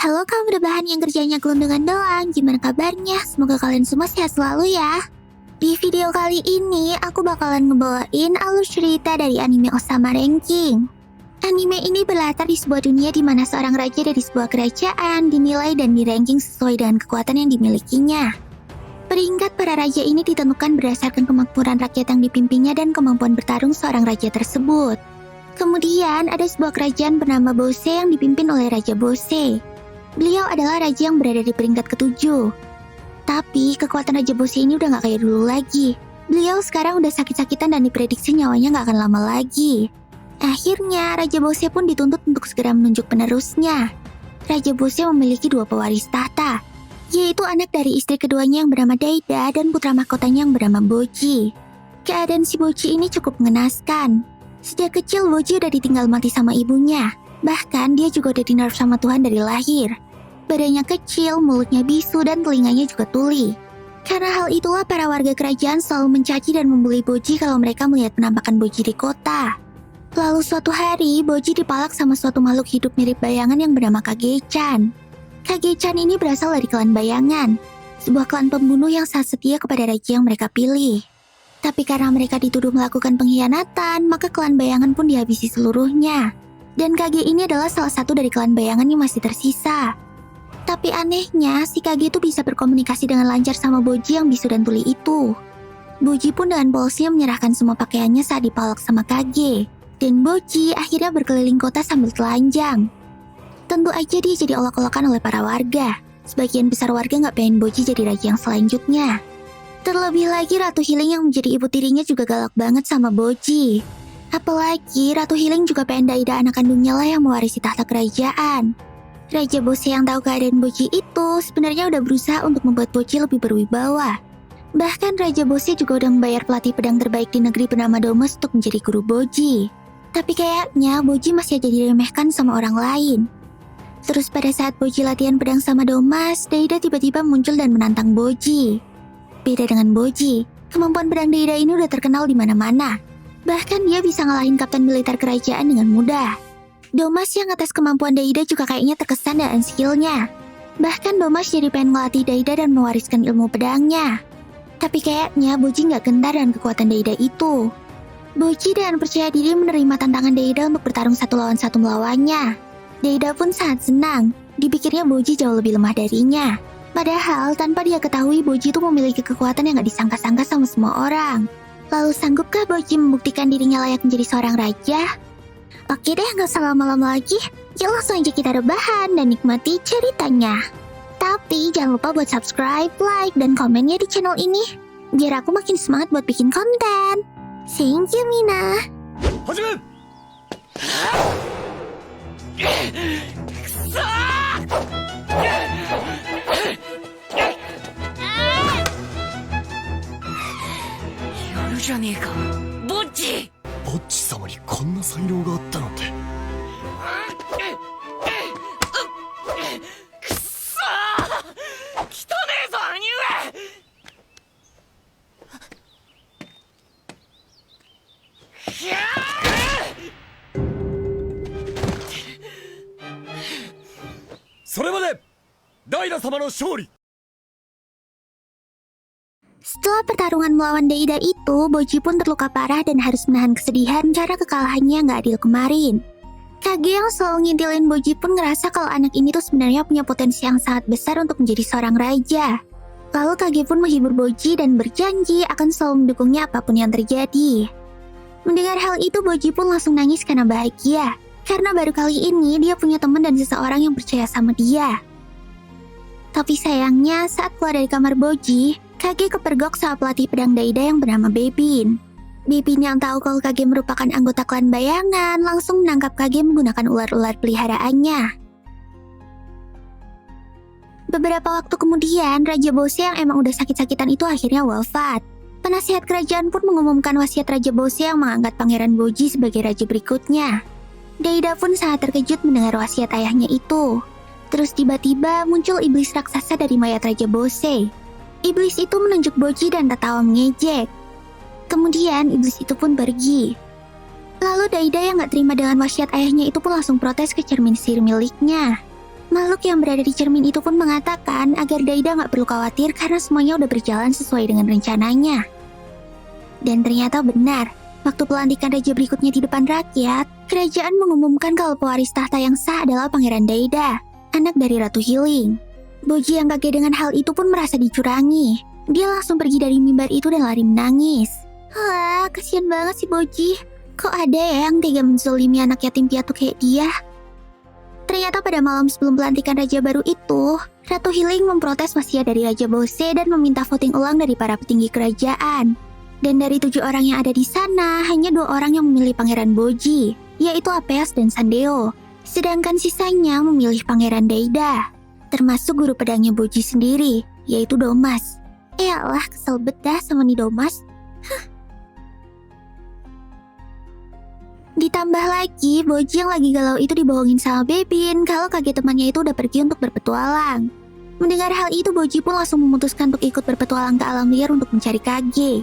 Halo kaum rebahan yang kerjanya gelundungan doang, gimana kabarnya? Semoga kalian semua sehat selalu ya. Di video kali ini, aku bakalan ngebawain alur cerita dari anime Osama Ranking. Anime ini berlatar di sebuah dunia di mana seorang raja dari sebuah kerajaan dinilai dan di-ranking sesuai dengan kekuatan yang dimilikinya. Peringkat para raja ini ditentukan berdasarkan kemakmuran rakyat yang dipimpinnya dan kemampuan bertarung seorang raja tersebut. Kemudian ada sebuah kerajaan bernama Bose yang dipimpin oleh Raja Bose. Beliau adalah raja yang berada di peringkat ke-7. Tapi kekuatan Raja Bose ini udah gak kayak dulu lagi. Beliau sekarang udah sakit-sakitan dan diprediksi nyawanya gak akan lama lagi. Akhirnya Raja Bose pun dituntut untuk segera menunjuk penerusnya. Raja Bose memiliki 2 pewaris tahta, yaitu anak dari istri keduanya yang bernama Daida dan putra mahkotanya yang bernama Boji. Keadaan si Boji ini cukup mengenaskan. Sejak kecil Boji udah ditinggal mati sama ibunya. Bahkan dia juga udah di-nerf sama Tuhan dari lahir. Badannya kecil, mulutnya bisu, dan telinganya juga tuli. Karena hal itulah para warga kerajaan selalu mencaci dan membuli Boji kalau mereka melihat penampakan Boji di kota. Lalu suatu hari, Boji dipalak sama suatu makhluk hidup mirip bayangan yang bernama Kage-chan. Kage-chan ini berasal dari klan bayangan, sebuah klan pembunuh yang sangat setia kepada raja yang mereka pilih. Tapi karena mereka dituduh melakukan pengkhianatan, maka klan bayangan pun dihabisi seluruhnya. Dan Kage ini adalah salah satu dari klan bayangan yang masih tersisa. Tapi anehnya, si Kage itu bisa berkomunikasi dengan lancar sama Boji yang bisu dan tuli itu. Boji pun dengan polosnya menyerahkan semua pakaiannya saat dipalak sama Kage. Dan Boji akhirnya berkeliling kota sambil telanjang. Tentu aja dia jadi olok-olokan oleh para warga. Sebagian besar warga nggak pengen Boji jadi raja yang selanjutnya. Terlebih lagi Ratu Healing yang menjadi ibu tirinya juga galak banget sama Boji. Apalagi Ratu Healing juga pengen Daida anak kandungnya lah yang mewarisi tahta kerajaan. Raja Bose yang tahu keadaan Boji itu sebenarnya udah berusaha untuk membuat Boji lebih berwibawa. Bahkan Raja Bose juga udah membayar pelatih pedang terbaik di negeri bernama Domus untuk menjadi guru Boji. Tapi kayaknya Boji masih aja diremehkan sama orang lain. Terus pada saat Boji latihan pedang sama Domas, Daida tiba-tiba muncul dan menantang Boji. Beda dengan Boji, kemampuan pedang Daida ini udah terkenal di mana-mana. Bahkan dia bisa ngalahin kapten militer kerajaan dengan mudah. Domas yang atas kemampuan Daida juga kayaknya terkesan dengan skillnya. Bahkan Domas jadi pengen ngelatih Daida dan mewariskan ilmu pedangnya. Tapi kayaknya Boji nggak gentar dengan kekuatan Daida itu. Boji dengan percaya diri menerima tantangan Daida untuk bertarung 1 lawan 1 melawannya. Daida pun sangat senang, dipikirnya Boji jauh lebih lemah darinya. Padahal tanpa dia ketahui Boji itu memiliki kekuatan yang gak disangka-sangka sama semua orang. Lalu sanggupkah Boji membuktikan dirinya layak menjadi seorang raja? Oke deh, gak usah lama-lama lagi. Yuk langsung aja kita rebahan dan nikmati ceritanya. Tapi jangan lupa buat subscribe, like, dan komennya di channel ini. Biar aku makin semangat buat bikin konten. Thank you, Mina. Hajime!じゃねえか、ボッチ様にこんな才能があったなんて。くっそー、汚ねえぞ兄上。それまでダイダ様の勝利。 Setelah pertarungan melawan Daida itu, Boji pun terluka parah dan harus menahan kesedihan karena kekalahannya yang gak adil kemarin. Kage yang selalu ngintilin Boji pun ngerasa kalau anak ini tuh sebenarnya punya potensi yang sangat besar untuk menjadi seorang raja. Lalu Kage pun menghibur Boji dan berjanji akan selalu mendukungnya apapun yang terjadi. Mendengar hal itu, Boji pun langsung nangis karena bahagia. Karena baru kali ini dia punya teman dan seseorang yang percaya sama dia. Tapi sayangnya saat keluar dari kamar Boji, Kage kepergok sama pelatih pedang Daida yang bernama Bebin. Bebin yang tahu kalau Kage merupakan anggota klan bayangan langsung menangkap Kage menggunakan ular-ular peliharaannya. Beberapa waktu kemudian, Raja Bose yang emang udah sakit-sakitan itu akhirnya wafat. Penasihat kerajaan pun mengumumkan wasiat Raja Bose yang mengangkat Pangeran Boji sebagai raja berikutnya. Daida pun sangat terkejut mendengar wasiat ayahnya itu. Terus tiba-tiba muncul iblis raksasa dari mayat Raja Bose. Iblis itu menunjuk Boji dan tertawa mengejek. Kemudian iblis itu pun pergi. Lalu Daida yang gak terima dengan wasiat ayahnya itu pun langsung protes ke cermin sihir miliknya. Makhluk yang berada di cermin itu pun mengatakan agar Daida nggak perlu khawatir karena semuanya udah berjalan sesuai dengan rencananya. Dan ternyata benar, waktu pelantikan raja berikutnya di depan rakyat, kerajaan mengumumkan kalau pewaris tahta yang sah adalah Pangeran Daida, anak dari Ratu Healing. Boji yang kaget dengan hal itu pun merasa dicurangi. Dia langsung pergi dari mimbar itu dan lari menangis. Wah, kasihan banget si Boji. Kok ada ya yang tega menzolimi anak yatim piatu kayak dia? Ternyata pada malam sebelum pelantikan raja baru itu, Ratu Healing memprotes wasiat dari Raja Bose dan meminta voting ulang dari para petinggi kerajaan. Dan dari 7 orang yang ada di sana, hanya 2 orang yang memilih Pangeran Boji, yaitu Apeas dan Sandeo. Sedangkan sisanya memilih Pangeran Daida, termasuk guru pedangnya Boji sendiri, yaitu Domas. Eyalah, kesel bedah sama nih Domas. Ditambah lagi, Boji yang lagi galau itu dibohongin sama Bebin kalau kakek temannya itu udah pergi untuk berpetualang. Mendengar hal itu, Boji pun langsung memutuskan untuk ikut berpetualang ke alam liar untuk mencari Kage.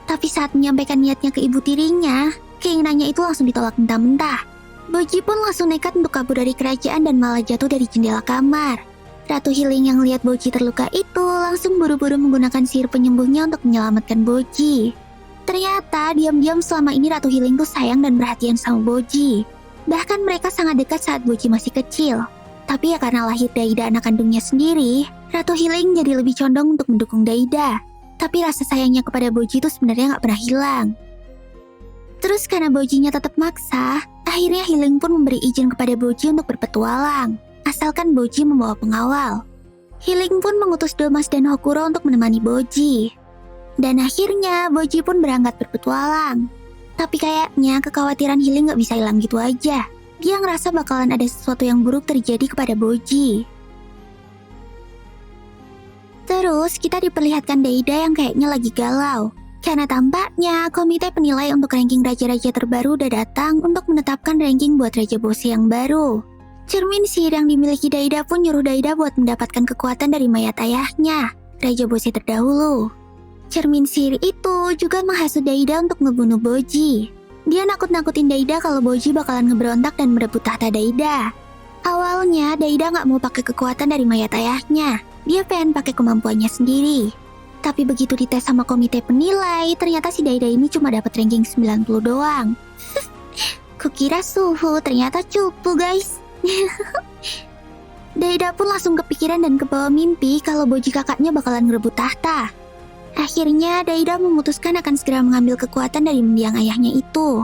Tapi saat menyampaikan niatnya ke ibu tirinya, keinginannya itu langsung ditolak mentah-mentah. Boji pun langsung nekat untuk kabur dari kerajaan dan malah jatuh dari jendela kamar. Ratu Healing yang lihat Boji terluka itu langsung buru-buru menggunakan sihir penyembuhnya untuk menyelamatkan Boji. Ternyata diam-diam selama ini Ratu Healing tuh sayang dan perhatian sama Boji. Bahkan mereka sangat dekat saat Boji masih kecil. Tapi ya karena lahir Daida anak kandungnya sendiri, Ratu Healing jadi lebih condong untuk mendukung Daida. Tapi rasa sayangnya kepada Boji itu sebenarnya gak pernah hilang. Terus karena Bojinya tetap maksa, akhirnya Healing pun memberi izin kepada Boji untuk berpetualang. Asalkan Boji membawa pengawal. Healing pun mengutus Domas dan Hokuro untuk menemani Boji. Dan akhirnya Boji pun berangkat berpetualang. Tapi kayaknya kekhawatiran Healing gak bisa hilang gitu aja. Dia ngerasa bakalan ada sesuatu yang buruk terjadi kepada Boji. Terus kita diperlihatkan Daida yang kayaknya lagi galau. Karena tampaknya komite penilai untuk ranking raja-raja terbaru udah datang untuk menetapkan ranking buat Raja Bose yang baru. Cermin sihir yang dimiliki Daida pun nyuruh Daida buat mendapatkan kekuatan dari mayat ayahnya, Raja Bose terdahulu. Cermin sihir itu juga menghasut Daida untuk ngebunuh Boji. Dia nakut-nakutin Daida kalau Boji bakalan ngeberontak dan merebut tahta Daida. Awalnya Daida gak mau pakai kekuatan dari mayat ayahnya. Dia pengen pakai kemampuannya sendiri. Tapi begitu dites sama komite penilai, ternyata si Daida ini cuma dapat ranking 90 doang. Kukira suhu, ternyata cupu guys. Daida pun langsung kepikiran dan kebawa mimpi kalau Boji kakaknya bakalan ngerebut tahta. Akhirnya Daida memutuskan akan segera mengambil kekuatan dari mendiang ayahnya itu.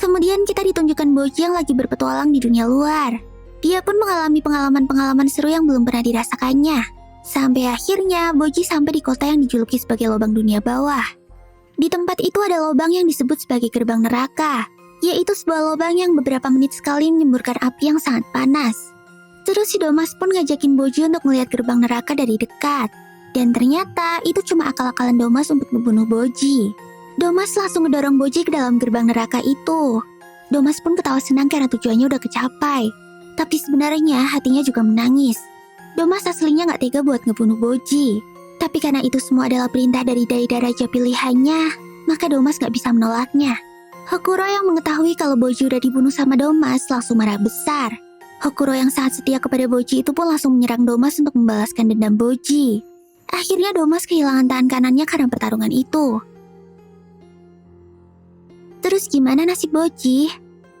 Kemudian kita ditunjukkan Boji yang lagi berpetualang di dunia luar. Dia pun mengalami pengalaman-pengalaman seru yang belum pernah dirasakannya. Sampai akhirnya Boji sampai di kota yang dijuluki sebagai lubang dunia bawah. Di tempat itu ada lubang yang disebut sebagai gerbang neraka, yaitu sebuah lubang yang beberapa menit sekali menyemburkan api yang sangat panas. Terus si Domas pun ngajakin Boji untuk melihat gerbang neraka dari dekat. Dan ternyata itu cuma akal-akalan Domas untuk membunuh Boji. Domas langsung ngedorong Boji ke dalam gerbang neraka itu. Domas pun ketawa senang karena tujuannya udah kecapai. Tapi sebenarnya hatinya juga menangis. Domas aslinya gak tega buat ngebunuh Boji. Tapi karena itu semua adalah perintah dari Daida raja pilihannya, maka Domas gak bisa menolaknya. Hokuro yang mengetahui kalau Boji udah dibunuh sama Domas langsung marah besar. Hokuro yang sangat setia kepada Boji itu pun langsung menyerang Domas untuk membalaskan dendam Boji. Akhirnya Domas kehilangan tangan kanannya karena pertarungan itu. Terus gimana nasib Boji?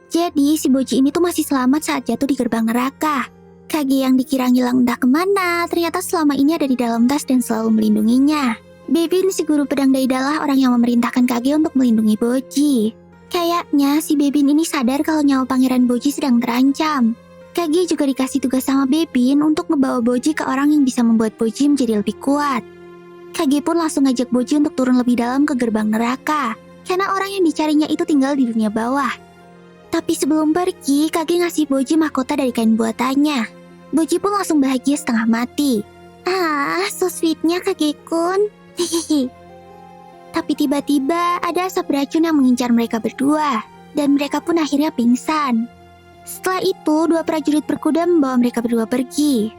Jadi si Boji ini tuh masih selamat saat jatuh di gerbang neraka. Kage yang dikira hilang entah kemana, ternyata selama ini ada di dalam tas dan selalu melindunginya. Bebin si guru pedang Daida lah orang yang memerintahkan Kage untuk melindungi Boji. Kayaknya si Bebin ini sadar kalau nyawa Pangeran Boji sedang terancam. Kage juga dikasih tugas sama Bebin untuk ngebawa Boji ke orang yang bisa membuat Boji menjadi lebih kuat. Kage pun langsung ngajak Boji untuk turun lebih dalam ke gerbang neraka, karena orang yang dicarinya itu tinggal di dunia bawah. Tapi sebelum pergi, Kage ngasih Boji mahkota dari kain buatannya. Boji pun langsung bahagia setengah mati. Ah, so sweetnya Kage-kun. Hehehe. Tapi tiba-tiba ada asap beracun yang mengincar mereka berdua, dan mereka pun akhirnya pingsan. Setelah itu, 2 prajurit berkuda membawa mereka berdua pergi.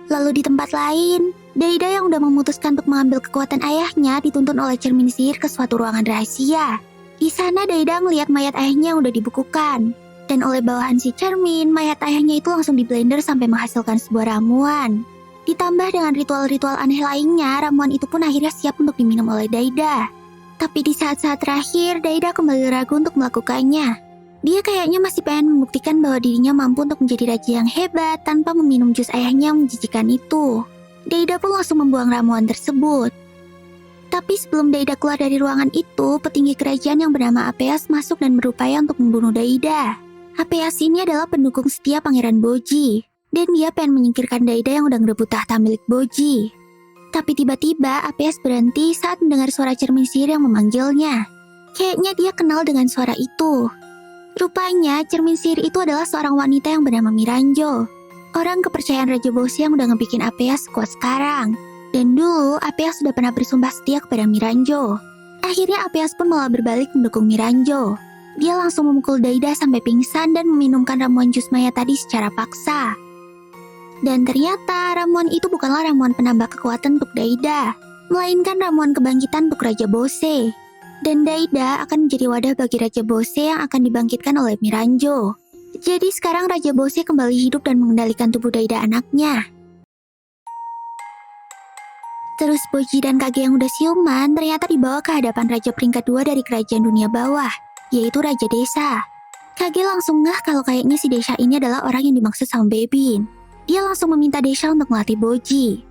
Lalu di tempat lain, Daida yang udah memutuskan untuk mengambil kekuatan ayahnya dituntun oleh cermin sihir ke suatu ruangan rahasia. Di sana Daida ngeliat mayat ayahnya yang udah dibekukan. Dan oleh bawahan si cermin, mayat ayahnya itu langsung diblender sampai menghasilkan sebuah ramuan. Ditambah dengan ritual-ritual aneh lainnya, ramuan itu pun akhirnya siap untuk diminum oleh Daida. Tapi di saat-saat terakhir, Daida kembali ragu untuk melakukannya. Dia kayaknya masih pengen membuktikan bahwa dirinya mampu untuk menjadi raja yang hebat tanpa meminum jus ayahnya yang menjijikan itu. Daida pun langsung membuang ramuan tersebut. Tapi sebelum Daida keluar dari ruangan itu, petinggi kerajaan yang bernama Apeas masuk dan berupaya untuk membunuh Daida. Apeas ini adalah pendukung setia Pangeran Boji, dan dia pengen menyingkirkan Daida yang udah ngerebut tahta milik Boji. Tapi tiba-tiba Apeas berhenti saat mendengar suara cermin sihir yang memanggilnya. Kayaknya dia kenal dengan suara itu. Rupanya cermin sihir itu adalah seorang wanita yang bernama Miranjo. Orang kepercayaan Raja Bosi yang udah ngebikin Apeas kuat sekarang. Dan dulu Apeas sudah pernah bersumpah setia kepada Miranjo. Akhirnya Apeas pun malah berbalik mendukung Miranjo. Dia langsung memukul Daida sampai pingsan dan meminumkan ramuan jus maya tadi secara paksa. Dan ternyata ramuan itu bukanlah ramuan penambah kekuatan untuk Daida, melainkan ramuan kebangkitan untuk Raja Bose. Dan Daida akan menjadi wadah bagi Raja Bose yang akan dibangkitkan oleh Miranjo. Jadi sekarang Raja Bose kembali hidup dan mengendalikan tubuh Daida anaknya. Terus Boji dan Kage yang udah siuman ternyata dibawa ke hadapan Raja peringkat 2 dari kerajaan dunia bawah, yaitu Raja Desa. Kage langsung ngeh kalau kayaknya si Desha ini adalah orang yang dimaksud sama Bebin. Dia langsung meminta Desha untuk melatih Boji.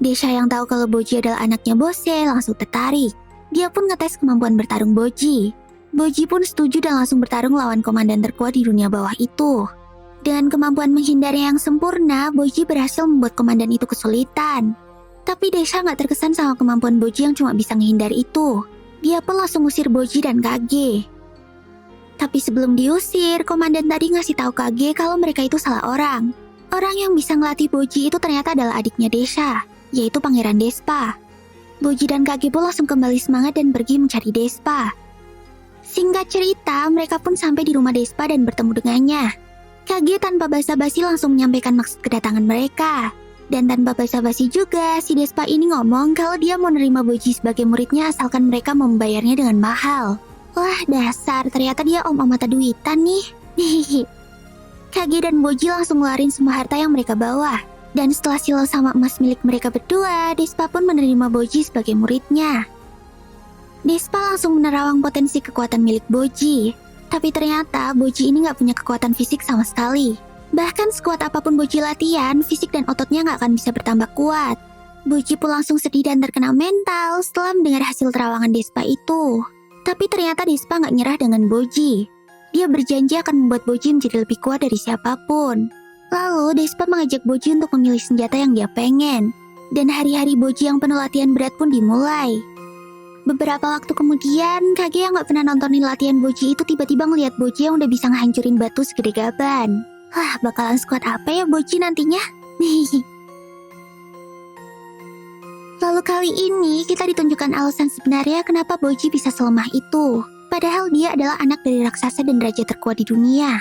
Desha yang tahu kalau Boji adalah anaknya Bose langsung tertarik. Dia pun ngetes kemampuan bertarung Boji. Boji pun setuju dan langsung bertarung lawan komandan terkuat di dunia bawah itu. Dengan kemampuan menghindarnya yang sempurna, Boji berhasil membuat komandan itu kesulitan. Tapi Desha nggak terkesan sama kemampuan Boji yang cuma bisa menghindar itu. Dia pun langsung usir Boji dan Kage. Tapi sebelum diusir, komandan tadi ngasih tahu Kage kalau mereka itu salah orang. Orang yang bisa ngelatih Boji itu ternyata adalah adiknya Desha, yaitu Pangeran Despa. Boji dan Kage pun langsung kembali semangat dan pergi mencari Despa. Singkat cerita, mereka pun sampai di rumah Despa dan bertemu dengannya. Kage tanpa basa-basi langsung menyampaikan maksud kedatangan mereka. Dan tanpa basa-basi juga, si Despa ini ngomong kalau dia mau nerima Boji sebagai muridnya asalkan mereka mau membayarnya dengan mahal. Wah dasar, ternyata dia om-om mata duitan nih. Kage dan Boji langsung ngeluarin semua harta yang mereka bawa. Dan setelah silau sama emas milik mereka berdua, Despa pun menerima Boji sebagai muridnya. Despa langsung menerawang potensi kekuatan milik Boji. Tapi ternyata Boji ini gak punya kekuatan fisik sama sekali. Bahkan sekuat apapun Boji latihan, fisik dan ototnya gak akan bisa bertambah kuat. Boji pun langsung sedih dan terkena mental setelah mendengar hasil terawangan Despa itu. Tapi ternyata Despa gak nyerah dengan Boji. Dia berjanji akan membuat Boji menjadi lebih kuat dari siapapun. Lalu Despa mengajak Boji untuk memilih senjata yang dia pengen. Dan hari-hari Boji yang penuh latihan berat pun dimulai. Beberapa waktu kemudian, Kage yang gak pernah nontonin latihan Boji itu tiba-tiba ngeliat Boji yang udah bisa ngehancurin batu segede gaban. Wah, bakalan sekuat apa ya Boji nantinya? Lalu kali ini kita ditunjukkan alasan sebenarnya kenapa Boji bisa selemah itu. Padahal dia adalah anak dari raksasa dan raja terkuat di dunia.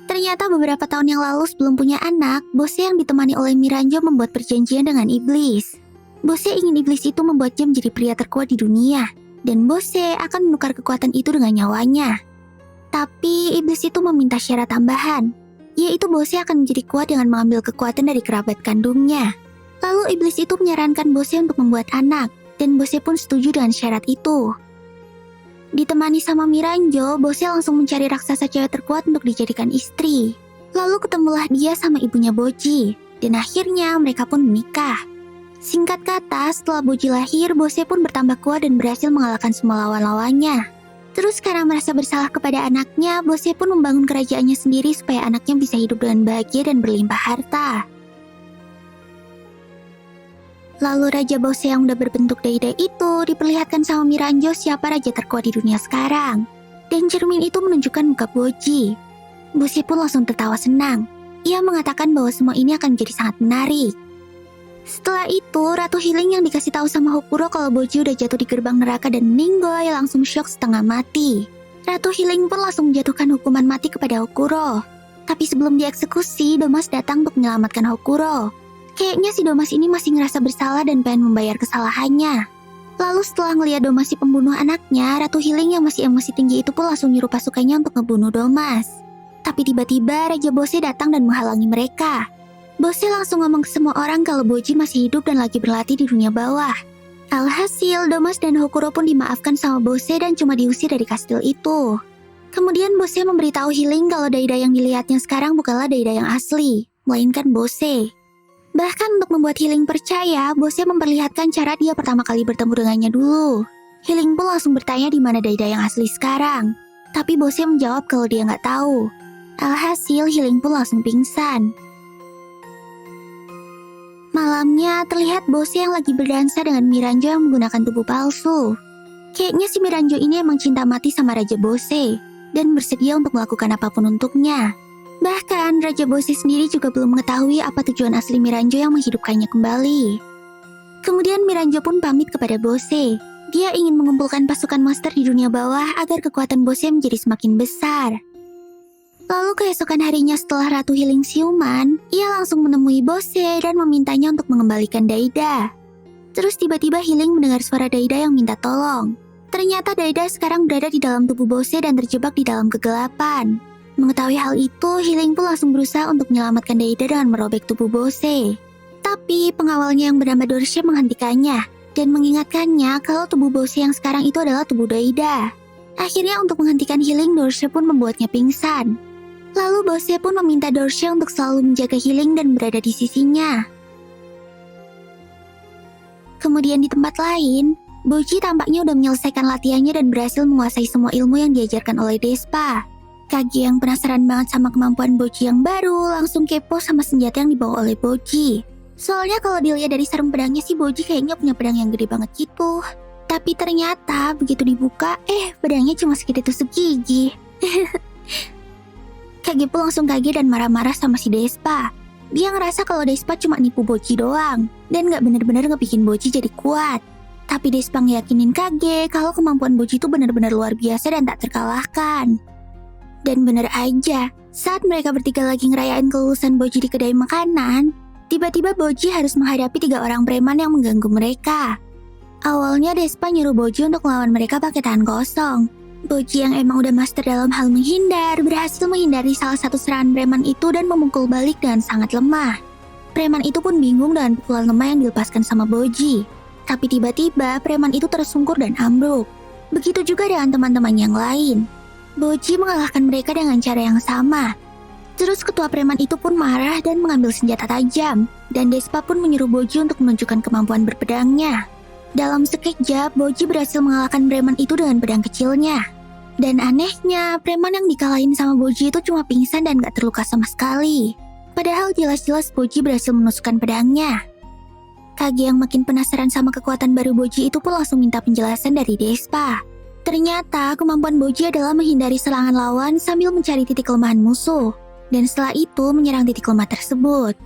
Ternyata beberapa tahun yang lalu sebelum punya anak, Bose yang ditemani oleh Miranjo membuat perjanjian dengan iblis. Bose ingin iblis itu membuat dia menjadi pria terkuat di dunia. Dan Bose akan menukar kekuatan itu dengan nyawanya. Tapi iblis itu meminta syarat tambahan, yaitu Bose akan menjadi kuat dengan mengambil kekuatan dari kerabat kandungnya. Lalu iblis itu menyarankan Bose untuk membuat anak, dan Bose pun setuju dengan syarat itu. Ditemani sama Miranjo, Bose langsung mencari raksasa cewek terkuat untuk dijadikan istri. Lalu ketemulah dia sama ibunya Boji, dan akhirnya mereka pun menikah. Singkat kata, setelah Boji lahir, Bose pun bertambah kuat dan berhasil mengalahkan semua lawan-lawannya. Terus karena merasa bersalah kepada anaknya, Bose pun membangun kerajaannya sendiri supaya anaknya bisa hidup dengan bahagia dan berlimpah harta. Lalu Raja Bose yang udah berbentuk Daida itu diperlihatkan sama Miranjo siapa raja terkuat di dunia sekarang. Dan cermin itu menunjukkan muka Boji. Bose pun langsung tertawa senang. Ia mengatakan bahwa semua ini akan menjadi sangat menarik. Setelah itu, Ratu Healing yang dikasih tahu sama Hokuro kalau Boji udah jatuh di gerbang neraka dan meninggoy langsung syok setengah mati. Ratu Healing pun langsung menjatuhkan hukuman mati kepada Hokuro. Tapi sebelum dieksekusi, Domas datang untuk menyelamatkan Hokuro. Kayaknya si Domas ini masih ngerasa bersalah dan pengen membayar kesalahannya. Lalu setelah ngeliat Domas si pembunuh anaknya, Ratu Healing yang masih emosi tinggi itu pun langsung nyuruh pasukannya untuk ngebunuh Domas. Tapi tiba-tiba Raja Bose datang dan menghalangi mereka. Bose langsung ngomong ke semua orang kalau Boji masih hidup dan lagi berlatih di dunia bawah. Alhasil, Domas dan Hokuro pun dimaafkan sama Bose dan cuma diusir dari kastil itu. Kemudian Bose memberitahu Healing kalau Daida yang dilihatnya sekarang bukanlah Daida yang asli, melainkan Bose. Bahkan untuk membuat Healing percaya, Bose memperlihatkan cara dia pertama kali bertemu dengannya dulu. Healing pun langsung bertanya di mana Daida yang asli sekarang. Tapi Bose menjawab kalau dia nggak tahu. Alhasil, Healing pun langsung pingsan. Malamnya, terlihat Bose yang lagi berdansa dengan Miranjo yang menggunakan tubuh palsu. Kayaknya si Miranjo ini emang cinta mati sama Raja Bose, dan bersedia untuk melakukan apapun untuknya. Bahkan, Raja Bose sendiri juga belum mengetahui apa tujuan asli Miranjo yang menghidupkannya kembali. Kemudian Miranjo pun pamit kepada Bose. Dia ingin mengumpulkan pasukan monster di dunia bawah agar kekuatan Bose menjadi semakin besar. Lalu keesokan harinya setelah Ratu Healing siuman, ia langsung menemui Bose dan memintanya untuk mengembalikan Daida. Terus tiba-tiba Healing mendengar suara Daida yang minta tolong. Ternyata Daida sekarang berada di dalam tubuh Bose dan terjebak di dalam kegelapan. Mengetahui hal itu, Healing pun langsung berusaha untuk menyelamatkan Daida dengan merobek tubuh Bose. Tapi pengawalnya yang bernama Dorshe menghentikannya dan mengingatkannya kalau tubuh Bose yang sekarang itu adalah tubuh Daida. Akhirnya untuk menghentikan Healing, Dorshe pun membuatnya pingsan. Lalu Bose pun meminta Dorshe untuk selalu menjaga Healing dan berada di sisinya. Kemudian di tempat lain, Boji tampaknya udah menyelesaikan latihannya dan berhasil menguasai semua ilmu yang diajarkan oleh Despa. Kage yang penasaran banget sama kemampuan Boji yang baru langsung kepo sama senjata yang dibawa oleh Boji. Soalnya kalau dilihat dari sarung pedangnya sih Boji kayaknya punya pedang yang gede banget gitu. Tapi ternyata begitu dibuka, pedangnya cuma segitu tusuk gigi. Kage pun langsung kaget dan marah-marah sama si Despa. Dia ngerasa kalau Despa cuma nipu Boji doang, dan gak bener-bener ngebikin Boji jadi kuat. Tapi Despa ngeyakinin Kage kalau kemampuan Boji itu bener-bener luar biasa dan tak terkalahkan. Dan bener aja, saat mereka bertiga lagi ngerayain kelulusan Boji di kedai makanan, tiba-tiba Boji harus menghadapi 3 orang preman yang mengganggu mereka. Awalnya Despa nyuruh Boji untuk melawan mereka pakai tangan kosong. Boji yang emang udah master dalam hal menghindar berhasil menghindari salah satu serangan preman itu dan memukul balik dengan sangat lemah. Preman itu pun bingung dengan pukulan lemah yang dilepaskan sama Boji. Tapi tiba-tiba preman itu tersungkur dan ambruk. Begitu juga dengan teman-teman yang lain. Boji mengalahkan mereka dengan cara yang sama. Terus ketua preman itu pun marah dan mengambil senjata tajam. Dan Despa pun menyuruh Boji untuk menunjukkan kemampuan berpedangnya. Dalam sekejap, Boji berhasil mengalahkan preman itu dengan pedang kecilnya. Dan anehnya, preman yang dikalahin sama Boji itu cuma pingsan dan gak terluka sama sekali. Padahal jelas-jelas Boji berhasil menusukkan pedangnya. Kage yang makin penasaran sama kekuatan baru Boji itu pun langsung minta penjelasan dari Despa. Ternyata kemampuan Boji adalah menghindari serangan lawan sambil mencari titik kelemahan musuh. Dan setelah itu menyerang titik lemah tersebut.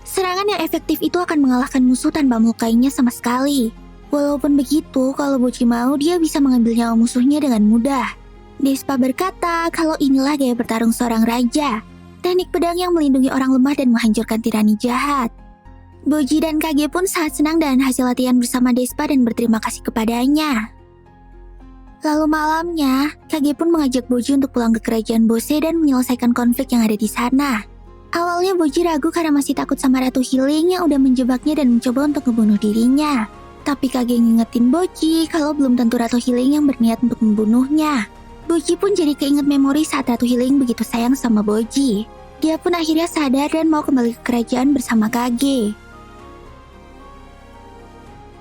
Serangan yang efektif itu akan mengalahkan musuh tanpa melukainya sama sekali. Walaupun begitu, kalau Boji mau, dia bisa mengambil nyawa musuhnya dengan mudah. Despa berkata kalau inilah gaya bertarung seorang raja. Teknik pedang yang melindungi orang lemah dan menghancurkan tirani jahat. Boji dan Kage pun sangat senang dengan hasil latihan bersama Despa dan berterima kasih kepadanya. Lalu malamnya, Kage pun mengajak Boji untuk pulang ke kerajaan Bose dan menyelesaikan konflik yang ada di sana. Awalnya Boji ragu karena masih takut sama Ratu Healing yang udah menjebaknya dan mencoba untuk membunuh dirinya. Tapi Kage ngingetin Boji kalau belum tentu Ratu Healing yang berniat untuk membunuhnya. Boji pun jadi keinget memori saat Ratu Healing begitu sayang sama Boji. Dia pun akhirnya sadar dan mau kembali ke kerajaan bersama Kage.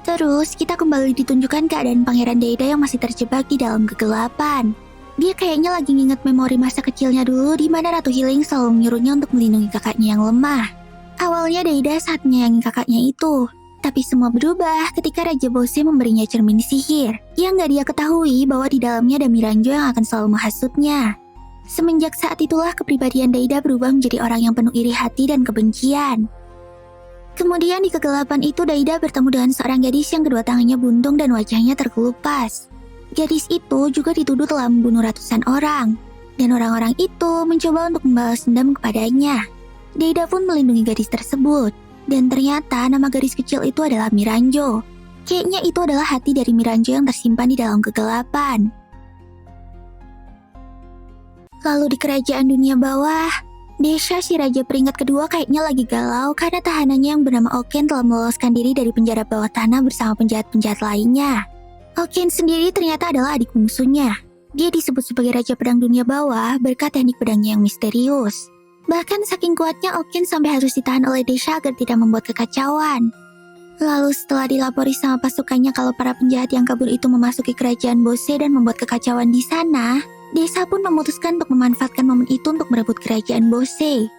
Terus kita kembali ditunjukkan keadaan Pangeran Daida yang masih terjebak di dalam kegelapan. Dia kayaknya lagi nginget memori masa kecilnya dulu di mana Ratu Healing selalu menyuruhnya untuk melindungi kakaknya yang lemah. Awalnya Daida saat menyayangi kakaknya itu. Tapi semua berubah ketika Raja Bose memberinya cermin sihir yang gak dia ketahui bahwa di dalamnya ada Miranjo yang akan selalu menghasutnya. Semenjak saat itulah kepribadian Daida berubah menjadi orang yang penuh iri hati dan kebencian. Kemudian di kegelapan itu Daida bertemu dengan seorang gadis yang kedua tangannya buntung dan wajahnya terkelupas. Gadis itu juga dituduh telah membunuh ratusan orang. Dan orang-orang itu mencoba untuk membalas dendam kepadanya. Daida pun melindungi gadis tersebut. Dan ternyata nama gadis kecil itu adalah Miranjo. Kayaknya itu adalah hati dari Miranjo yang tersimpan di dalam kegelapan. Lalu di kerajaan dunia bawah, Desha si raja peringkat kedua kayaknya lagi galau karena tahanannya yang bernama Oken telah meloloskan diri dari penjara bawah tanah bersama penjahat-penjahat lainnya. Oken sendiri ternyata adalah adik bungsunya. Dia disebut sebagai Raja Pedang Dunia Bawah berkat teknik pedangnya yang misterius. Bahkan saking kuatnya Oken sampai harus ditahan oleh Desha agar tidak membuat kekacauan. Lalu setelah dilapori sama pasukannya kalau para penjahat yang kabur itu memasuki kerajaan Bose dan membuat kekacauan di sana, Desha pun memutuskan untuk memanfaatkan momen itu untuk merebut kerajaan Bose.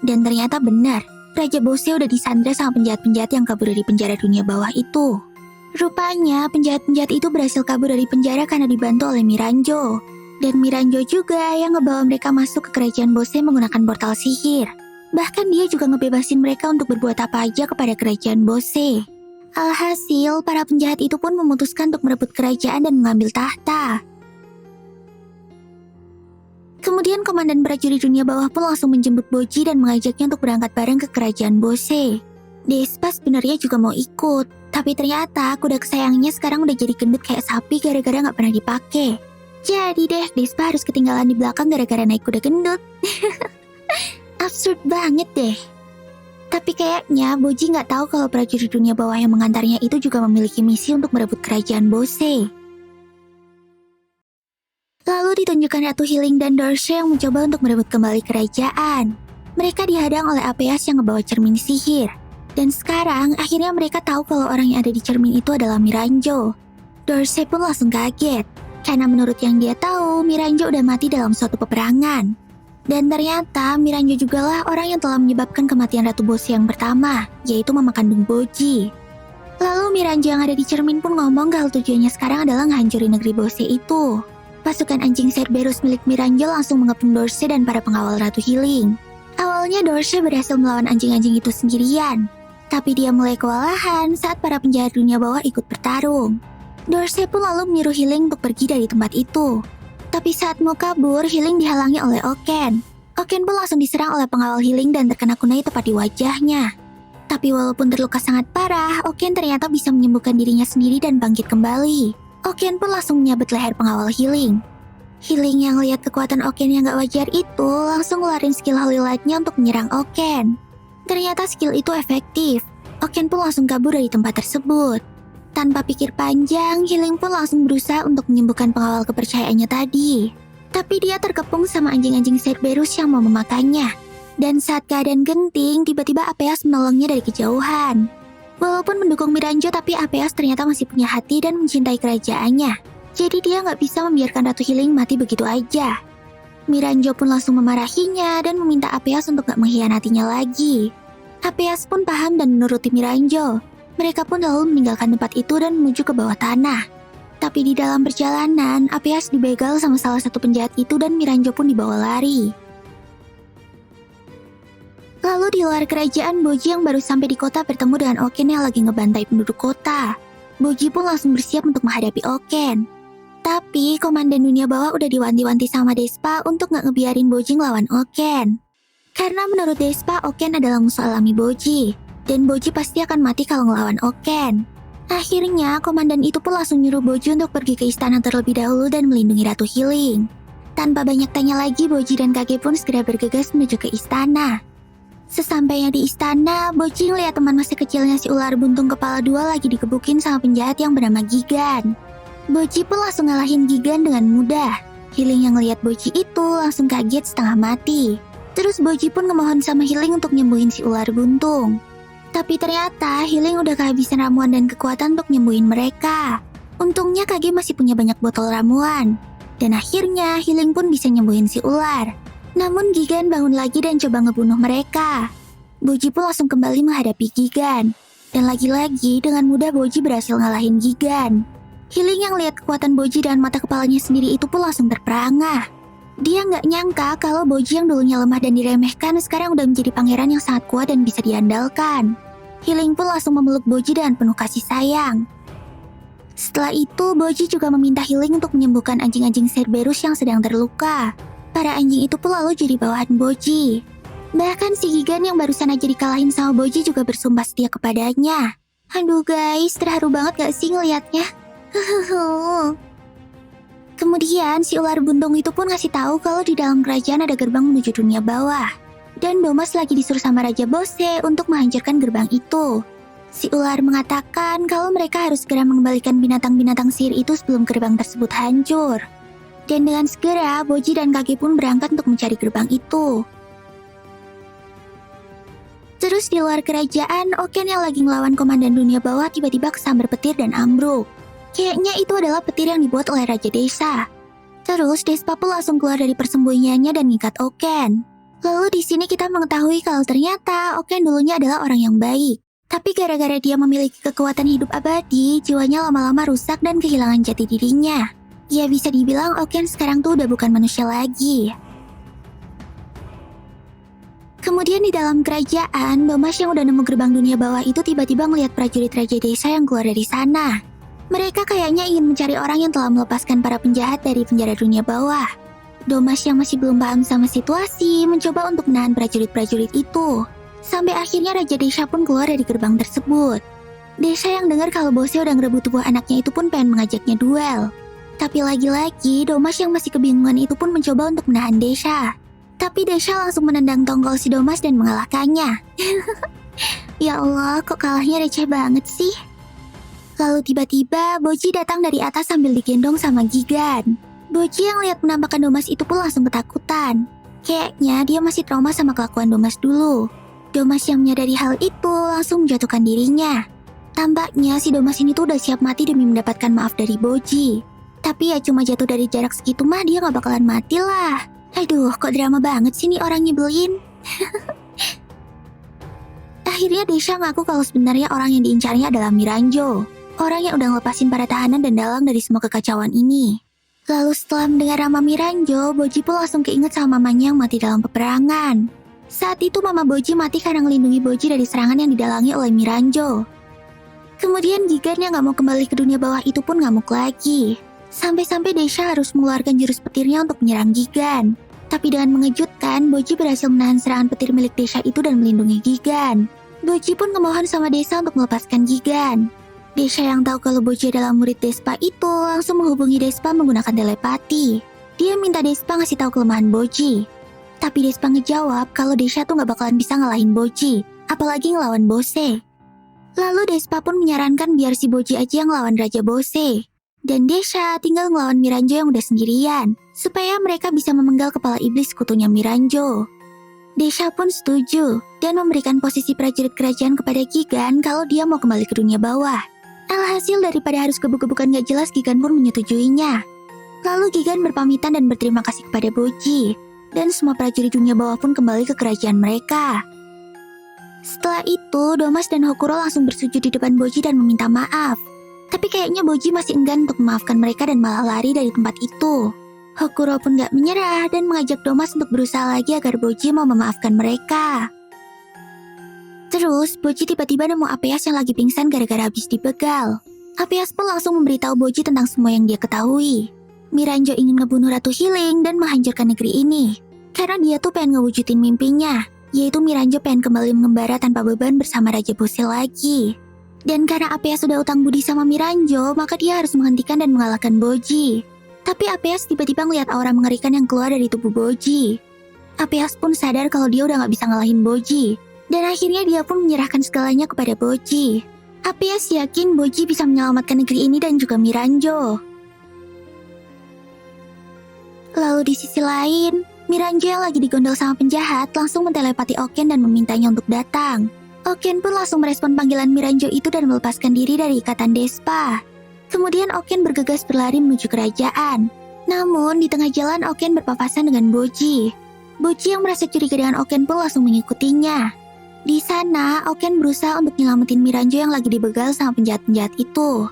Dan ternyata benar, Raja Bose udah disandra sama penjahat-penjahat yang kabur dari penjara dunia bawah itu. Rupanya penjahat-penjahat itu berhasil kabur dari penjara karena dibantu oleh Miranjo. Dan Miranjo juga yang ngebawa mereka masuk ke kerajaan Bose menggunakan portal sihir. Bahkan dia juga ngebebasin mereka untuk berbuat apa aja kepada kerajaan Bose. Alhasil, para penjahat itu pun memutuskan untuk merebut kerajaan dan mengambil tahta. Kemudian komandan prajurit dunia bawah pun langsung menjemput Boji dan mengajaknya untuk berangkat bareng ke kerajaan Bose. Despa sebenarnya juga mau ikut, tapi ternyata kuda kesayangannya sekarang udah jadi gendut kayak sapi gara-gara gak pernah dipakai. Jadi deh, Despa harus ketinggalan di belakang gara-gara naik kuda gendut. Absurd banget deh. Tapi kayaknya Boji gak tahu kalau prajurit dunia bawah yang mengantarnya itu juga memiliki misi untuk merebut kerajaan Bose. Lalu ditunjukkan Ratu Healing dan Dorsey yang mencoba untuk merebut kembali kerajaan. Mereka dihadang oleh Apeas yang membawa cermin sihir. Dan sekarang akhirnya mereka tahu kalau orang yang ada di cermin itu adalah Miranjo. Dorsey pun langsung kaget, karena menurut yang dia tahu, Miranjo udah mati dalam suatu peperangan. Dan ternyata Miranjo jugalah orang yang telah menyebabkan kematian Ratu Bose yang pertama, yaitu Mama kandung Boji. Lalu Miranjo yang ada di cermin pun ngomong kalau tujuannya sekarang adalah ngehancurin negeri Bose itu. Pasukan anjing Cerberus milik Miranjo langsung mengepung Dorsey dan para pengawal Ratu Healing. Awalnya Dorsey berhasil melawan anjing-anjing itu sendirian, tapi dia mulai kewalahan saat para penjahat dunia bawah ikut bertarung. Dorsey pun lalu menyuruh Healing untuk pergi dari tempat itu. Tapi saat mau kabur, Healing dihalangi oleh Oken. Oken pun langsung diserang oleh pengawal Healing dan terkena kunai tepat di wajahnya. Tapi walaupun terluka sangat parah, Oken ternyata bisa menyembuhkan dirinya sendiri dan bangkit kembali. Oken pun langsung menyabet leher pengawal Healing. Healing yang lihat kekuatan Oken yang gak wajar itu langsung ngeluarin skill Holy Light-nya untuk menyerang Oken. Ternyata skill itu efektif. Oken pun langsung kabur dari tempat tersebut. Tanpa pikir panjang, Healing pun langsung berusaha untuk menyembuhkan pengawal kepercayaannya tadi. Tapi dia terkepung sama anjing-anjing Cerberus yang mau memakannya. Dan saat keadaan genting, tiba-tiba Apeas menolongnya dari kejauhan. Walaupun mendukung Miranjo, tapi Apeas ternyata masih punya hati dan mencintai kerajaannya. Jadi dia nggak bisa membiarkan Ratu Healing mati begitu aja. Miranjo pun langsung memarahinya dan meminta Apeas untuk nggak mengkhianatinya lagi. Apeas pun paham dan menuruti Miranjo. Mereka pun lalu meninggalkan tempat itu dan menuju ke bawah tanah. Tapi di dalam perjalanan, Apeas dibegal sama salah satu penjahat itu dan Miranjo pun dibawa lari. Lalu di luar kerajaan, Boji yang baru sampai di kota bertemu dengan Oken yang lagi ngebantai penduduk kota. Boji pun langsung bersiap untuk menghadapi Oken. Tapi komandan dunia bawah udah diwanti-wanti sama Despa untuk gak ngebiarin Boji ngelawan Oken. Karena menurut Despa, Oken adalah musuh alami Boji. Dan Boji pasti akan mati kalau ngelawan Oken. Akhirnya, komandan itu pun langsung nyuruh Boji untuk pergi ke istana terlebih dahulu dan melindungi Ratu Healing. Tanpa banyak tanya lagi, Boji dan kakek pun segera bergegas menuju ke istana. Sesampainya di istana, Boji ngeliat teman masa kecilnya si ular buntung kepala dua lagi dikebukin sama penjahat yang bernama Gigan. Boji pun langsung ngalahin Gigan dengan mudah. Healing yang ngeliat Boji itu langsung kaget setengah mati. Terus Boji pun ngemohon sama Healing untuk nyembuhin si ular buntung. Tapi ternyata Healing udah kehabisan ramuan dan kekuatan untuk nyembuhin mereka. Untungnya Kage masih punya banyak botol ramuan. Dan akhirnya Healing pun bisa nyembuhin si ular. Namun Gigan bangun lagi dan coba ngebunuh mereka. Boji pun langsung kembali menghadapi Gigan. Dan lagi-lagi dengan mudah Boji berhasil ngalahin Gigan. Healing yang lihat kekuatan Boji dan mata kepalanya sendiri itu pun langsung terperangah. Dia nggak nyangka kalau Boji yang dulunya lemah dan diremehkan sekarang udah menjadi pangeran yang sangat kuat dan bisa diandalkan. Healing pun langsung memeluk Boji dengan penuh kasih sayang. Setelah itu, Boji juga meminta Healing untuk menyembuhkan anjing-anjing Cerberus yang sedang terluka. Para anjing itu pun lalu jadi bawahan Boji. Bahkan si Gigan yang barusan aja dikalahin sama Boji juga bersumpah setia kepadanya. Aduh guys, terharu banget gak sih ngeliatnya? Kemudian si ular buntung itu pun ngasih tahu kalau di dalam kerajaan ada gerbang menuju dunia bawah. Dan Domas lagi disuruh sama Raja Bose untuk menghancurkan gerbang itu. Si ular mengatakan kalau mereka harus segera mengembalikan binatang-binatang sihir itu sebelum gerbang tersebut hancur. Dan dengan segera, Boji dan Kage pun berangkat untuk mencari gerbang itu. Terus di luar kerajaan, Oken yang lagi ngelawan komandan dunia bawah tiba-tiba kesambar petir dan ambruk. Kayaknya itu adalah petir yang dibuat oleh Raja Desa. Terus Despa pun langsung keluar dari persembunyiannya dan mengikat Oken. Lalu di sini kita mengetahui kalau ternyata Oken dulunya adalah orang yang baik. Tapi gara-gara dia memiliki kekuatan hidup abadi, jiwanya lama-lama rusak dan kehilangan jati dirinya. Ya bisa dibilang Oken sekarang tuh udah bukan manusia lagi. Kemudian di dalam kerajaan, Domas yang udah nemu gerbang dunia bawah itu tiba-tiba ngelihat prajurit Raja Desa yang keluar dari sana. Mereka kayaknya ingin mencari orang yang telah melepaskan para penjahat dari penjara dunia bawah. Domas yang masih belum paham sama situasi mencoba untuk menahan prajurit-prajurit itu. Sampai akhirnya Raja Desa pun keluar dari gerbang tersebut. Desa yang dengar kalau bosnya udah ngerebut tubuh anaknya itu pun pengen mengajaknya duel. Tapi lagi-lagi, Domas yang masih kebingungan itu pun mencoba untuk menahan Desa. Tapi Desa langsung menendang tongkol si Domas dan mengalahkannya. Ya Allah, kok kalahnya receh banget sih? Lalu tiba-tiba Boji datang dari atas sambil digendong sama Gigan. Boji yang lihat penampakan Domas itu pun langsung ketakutan. Kayaknya dia masih trauma sama kelakuan Domas dulu. Domas yang menyadari hal itu langsung menjatuhkan dirinya. Tampaknya si Domas ini tuh udah siap mati demi mendapatkan maaf dari Boji. Tapi ya cuma jatuh dari jarak segitu mah dia gak bakalan mati lah. Aduh, kok drama banget sih nih orang nyebelin. Akhirnya Desa ngaku kalau sebenarnya orang yang diincarnya adalah Miranjo. Orang yang udah ngelepasin para tahanan dan dalang dari semua kekacauan ini. Lalu setelah mendengar nama Miranjo, Boji pun langsung keinget sama mamanya yang mati dalam peperangan. Saat itu mama Boji mati karena melindungi Boji dari serangan yang didalangi oleh Miranjo. Kemudian Gigan yang gak mau kembali ke dunia bawah itu pun ngamuk lagi. Sampai-sampai Desa harus mengeluarkan jurus petirnya untuk menyerang Gigan. Tapi dengan mengejutkan, Boji berhasil menahan serangan petir milik Desa itu dan melindungi Gigan. Boji pun memohon sama Desa untuk melepaskan Gigan. Desa yang tahu kalau Boji adalah murid Despa itu langsung menghubungi Despa menggunakan telepati. Dia minta Despa ngasih tahu kelemahan Boji. Tapi Despa ngejawab kalau Desa tuh gak bakalan bisa ngalahin Boji, apalagi ngelawan Bose. Lalu Despa pun menyarankan biar si Boji aja yang ngelawan Raja Bose. Dan Desa tinggal ngelawan Miranjo yang udah sendirian, supaya mereka bisa memenggal kepala iblis sekutunya Miranjo. Desa pun setuju, dan memberikan posisi prajurit kerajaan kepada Gigan kalau dia mau kembali ke dunia bawah. Alhasil daripada harus gebuk-gebukan gak jelas, Gigan pun menyetujuinya. Lalu Gigan berpamitan dan berterima kasih kepada Boji, dan semua prajurit dunia bawah pun kembali ke kerajaan mereka. Setelah itu, Domas dan Hokuro langsung bersujud di depan Boji dan meminta maaf. Tapi kayaknya Boji masih enggan untuk memaafkan mereka dan malah lari dari tempat itu. Hokuro pun gak menyerah dan mengajak Domas untuk berusaha lagi agar Boji mau memaafkan mereka. Terus, Boji tiba-tiba nemu Apeas yang lagi pingsan gara-gara habis dibegal. Apeas pun langsung memberitahu Boji tentang semua yang dia ketahui. Miranjo ingin ngebunuh Ratu Healing dan menghancurkan negeri ini. Karena dia tuh pengen ngewujudin mimpinya, yaitu Miranjo pengen kembali mengembara tanpa beban bersama Raja Bose lagi. Dan karena Apeas sudah utang budi sama Miranjo, maka dia harus menghentikan dan mengalahkan Boji. Tapi Apeas tiba-tiba ngeliat aura mengerikan yang keluar dari tubuh Boji. Apeas pun sadar kalau dia udah gak bisa ngalahin Boji. Dan akhirnya dia pun menyerahkan segalanya kepada Boji. Apeas yakin Boji bisa menyelamatkan negeri ini dan juga Miranjo. Lalu di sisi lain, Miranjo yang lagi digondol sama penjahat langsung mentelepati Oken dan memintanya untuk datang. Oken pun langsung merespon panggilan Miranjo itu dan melepaskan diri dari ikatan Despa. Kemudian Oken bergegas berlari menuju kerajaan. Namun di tengah jalan Oken berpapasan dengan Boji. Boji yang merasa curiga dengan Oken pun langsung mengikutinya. Di sana Oken berusaha untuk nyelamatin Miranjo yang lagi dibegal sama penjahat-penjahat itu.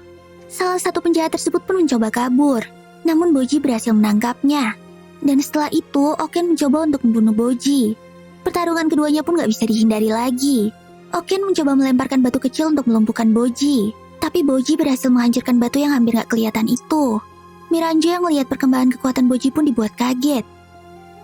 Salah satu penjahat tersebut pun mencoba kabur. Namun Boji berhasil menangkapnya. Dan setelah itu Oken mencoba untuk membunuh Boji. Pertarungan keduanya pun gak bisa dihindari lagi. Oken mencoba melemparkan batu kecil untuk melumpuhkan Boji. Tapi Boji berhasil menghancurkan batu yang hampir gak kelihatan itu. Miranjo yang melihat perkembangan kekuatan Boji pun dibuat kaget.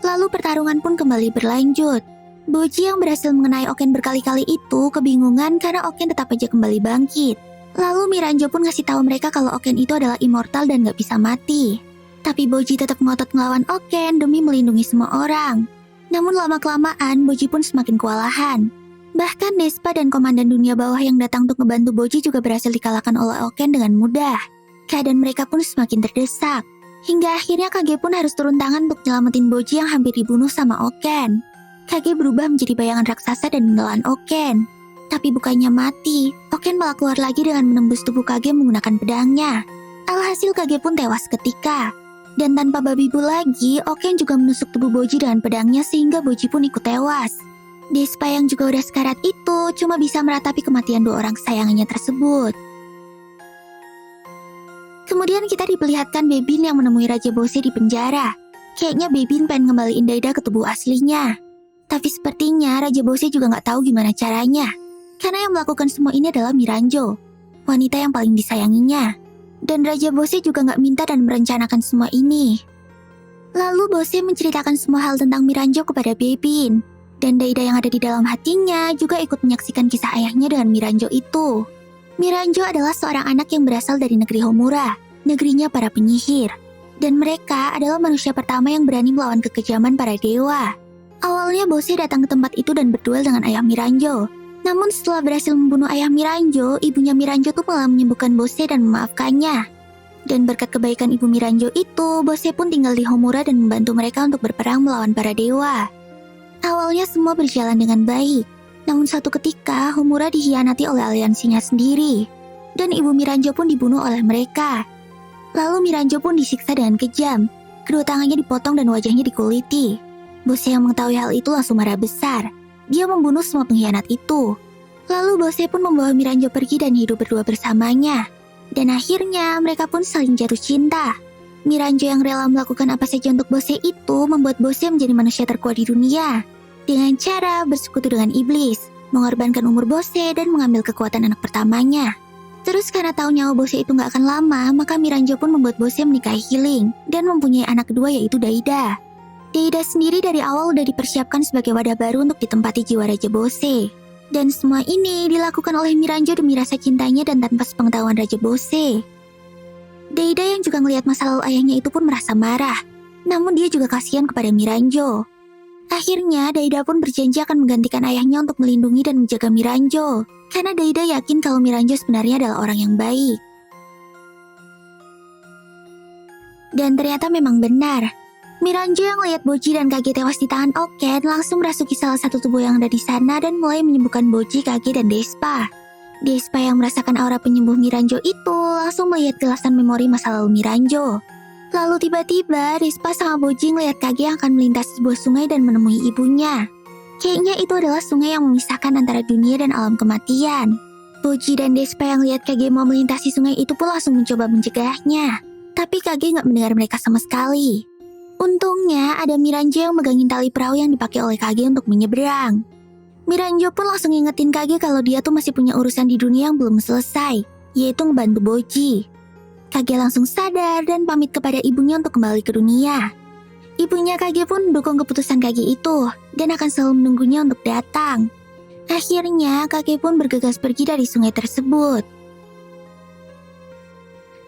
Lalu pertarungan pun kembali berlanjut. Boji yang berhasil mengenai Oken berkali-kali itu kebingungan karena Oken tetap aja kembali bangkit. Lalu Miranjo pun ngasih tahu mereka kalau Oken itu adalah immortal dan gak bisa mati. Tapi Boji tetap ngotot ngelawan Oken demi melindungi semua orang. Namun lama-kelamaan Boji pun semakin kewalahan. Bahkan Despa dan Komandan Dunia Bawah yang datang untuk ngebantu Boji juga berhasil dikalahkan oleh Oken dengan mudah. Keadaan mereka pun semakin terdesak. Hingga akhirnya Kage pun harus turun tangan untuk nyelamatin Boji yang hampir dibunuh sama Oken. Kage berubah menjadi bayangan raksasa dan menelan Oken. Tapi bukannya mati, Oken malah keluar lagi dengan menembus tubuh Kage menggunakan pedangnya. Alhasil Kage pun tewas seketika. Dan tanpa babi bu lagi, Oken juga menusuk tubuh Boji dengan pedangnya sehingga Boji pun ikut tewas. Despa yang juga udah sekarat itu cuma bisa meratapi kematian dua orang kesayangannya tersebut. Kemudian kita diperlihatkan Bebin yang menemui Raja Bose di penjara. Kayaknya Bebin pengen ngembaliin Daida ke tubuh aslinya. Tapi sepertinya Raja Bose juga gak tahu gimana caranya. Karena yang melakukan semua ini adalah Miranjo, wanita yang paling disayanginya. Dan Raja Bose juga gak minta dan merencanakan semua ini. Lalu Bose menceritakan semua hal tentang Miranjo kepada Bebin. Dan Daida yang ada di dalam hatinya juga ikut menyaksikan kisah ayahnya dengan Miranjo itu. Miranjo adalah seorang anak yang berasal dari negeri Homura, negerinya para penyihir. Dan mereka adalah manusia pertama yang berani melawan kekejaman para dewa. Awalnya Bose datang ke tempat itu dan berduel dengan ayah Miranjo. Namun setelah berhasil membunuh ayah Miranjo, ibunya Miranjo tuh malah menyembuhkan Bose dan memaafkannya. Dan berkat kebaikan ibu Miranjo itu, Bose pun tinggal di Homura dan membantu mereka untuk berperang melawan para dewa. Awalnya semua berjalan dengan baik, namun suatu ketika Homura dikhianati oleh aliansinya sendiri. Dan ibu Miranjo pun dibunuh oleh mereka. Lalu Miranjo pun disiksa dengan kejam, kedua tangannya dipotong dan wajahnya dikuliti. Bose yang mengetahui hal itu langsung marah besar. Dia membunuh semua pengkhianat itu. Lalu Bose pun membawa Miranjo pergi dan hidup berdua bersamanya. Dan akhirnya mereka pun saling jatuh cinta. Miranjo yang rela melakukan apa saja untuk Bose itu membuat Bose menjadi manusia terkuat di dunia. Dengan cara bersekutu dengan iblis, mengorbankan umur Bose dan mengambil kekuatan anak pertamanya. Terus karena tahu nyawa Bose itu gak akan lama, maka Miranjo pun membuat Bose menikahi Hiling dan mempunyai anak kedua yaitu Daida. Daida sendiri dari awal udah dipersiapkan sebagai wadah baru untuk ditempati jiwa Raja Bose. Dan semua ini dilakukan oleh Miranjo demi rasa cintanya dan tanpa sepengetahuan Raja Bose. Daida yang juga ngelihat masa lalu ayahnya itu pun merasa marah. Namun dia juga kasihan kepada Miranjo. Akhirnya Daida pun berjanji akan menggantikan ayahnya untuk melindungi dan menjaga Miranjo. Karena Daida yakin kalau Miranjo sebenarnya adalah orang yang baik. Dan ternyata memang benar. Miranjo yang lihat Boji dan Kage tewas di tangan Oken langsung merasuki salah satu tubuh yang ada di sana dan mulai menyembuhkan Boji, Kage, dan Despa. Despa yang merasakan aura penyembuh Miranjo itu langsung melihat kelasan memori masa lalu Miranjo. Lalu tiba-tiba Despa sama Boji ngelihat Kage yang akan melintasi sebuah sungai dan menemui ibunya. Kayaknya itu adalah sungai yang memisahkan antara dunia dan alam kematian. Boji dan Despa yang lihat Kage mau melintasi sungai itu pun langsung mencoba mencegahnya. Tapi Kage nggak mendengar mereka sama sekali. Untungnya ada Miranjo yang megangin tali perahu yang dipakai oleh Kage untuk menyeberang. Miranjo pun langsung ngingetin Kage kalau dia tuh masih punya urusan di dunia yang belum selesai, yaitu ngebantu Boji. Kage langsung sadar dan pamit kepada ibunya untuk kembali ke dunia. Ibunya Kage pun mendukung keputusan Kage itu dan akan selalu menunggunya untuk datang. Akhirnya Kage pun bergegas pergi dari sungai tersebut.